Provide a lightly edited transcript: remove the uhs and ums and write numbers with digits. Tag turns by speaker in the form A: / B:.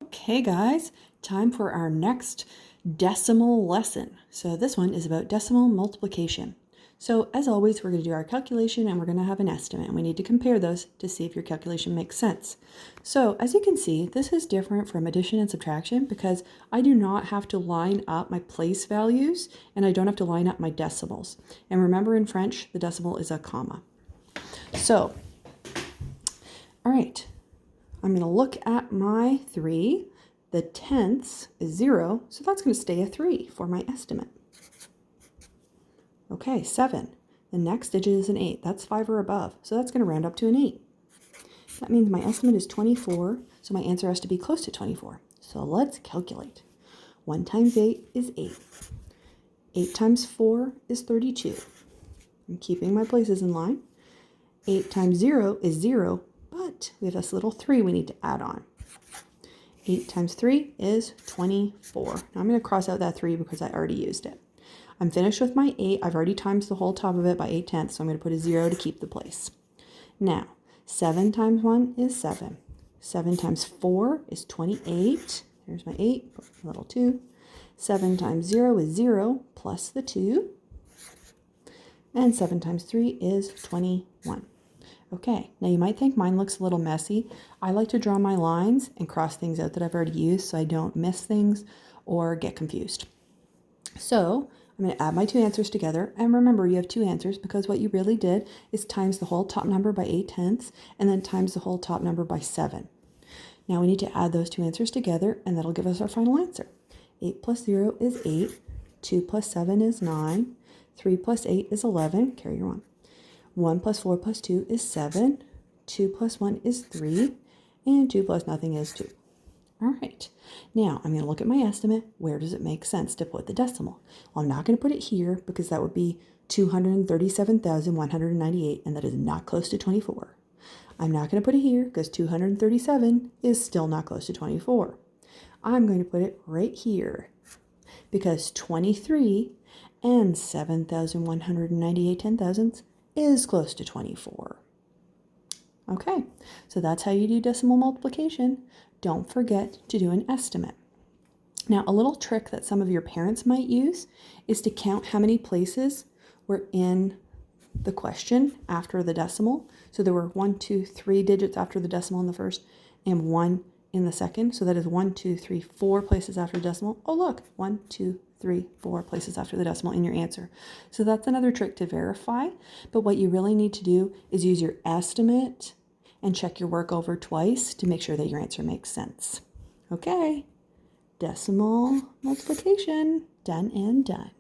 A: Okay guys, time for our next decimal lesson. So this one is about decimal multiplication. So as always, we're going to do our calculation and we're going to have an estimate. And we need to compare those to see if your calculation makes sense. So as you can see, this is different from addition and subtraction because I do not have to line up my place values and I don't have to line up my decimals. And remember in French, the decimal is a comma. So, all right. I'm going to look at my 3. The tenths is 0, so that's going to stay a 3 for my estimate. Okay, 7. The next digit is an 8. That's 5 or above, so that's going to round up to an 8. That means my estimate is 24, so my answer has to be close to 24. So let's calculate. 1 times 8 is 8. 8 times 4 is 32. I'm keeping my places in line. 8 times 0 is 0. But we have this little 3 we need to add on. 8 times 3 is 24. Now I'm going to cross out that 3 because I already used it. I'm finished with my 8. I've already times the whole top of it by 8 tenths, so I'm going to put a 0 to keep the place. Now, 7 times 1 is 7. 7 times 4 is 28. There's my 8, put a little 2. 7 times 0 is 0 plus the 2. And 7 times 3 is 21. Okay, now you might think mine looks a little messy. I like to draw my lines and cross things out that I've already used so I don't miss things or get confused. So I'm going to add my two answers together. And remember, you have two answers because what you really did is times the whole top number by 8 tenths and then times the whole top number by 7. Now we need to add those two answers together and that'll give us our final answer. 8 plus 0 is 8. 2 plus 7 is 9. 3 plus 8 is 11. Carry your 1. 1 plus 4 plus 2 is 7. 2 plus 1 is 3. And 2 plus nothing is 2. All right. Now, I'm going to look at my estimate. Where does it make sense to put the decimal? Well, I'm not going to put it here because that would be 237,198, and that is not close to 24. I'm not going to put it here because 237 is still not close to 24. I'm going to put it right here because 23 and 7,198 10,000ths is close to 24. Okay, so that's how you do decimal multiplication. Don't forget to do an estimate. Now, a little trick that some of your parents might use is to count how many places were in the question after the decimal. So there were 1, 2, 3 digits after the decimal in the first and 1 in the second. So that is 1, 2, 3, 4 places after the decimal. Oh, look, 1, 2, 3, 4 places after the decimal in your answer. So that's another trick to verify. But what you really need to do is use your estimate and check your work over twice to make sure that your answer makes sense. Okay, decimal multiplication, done and done.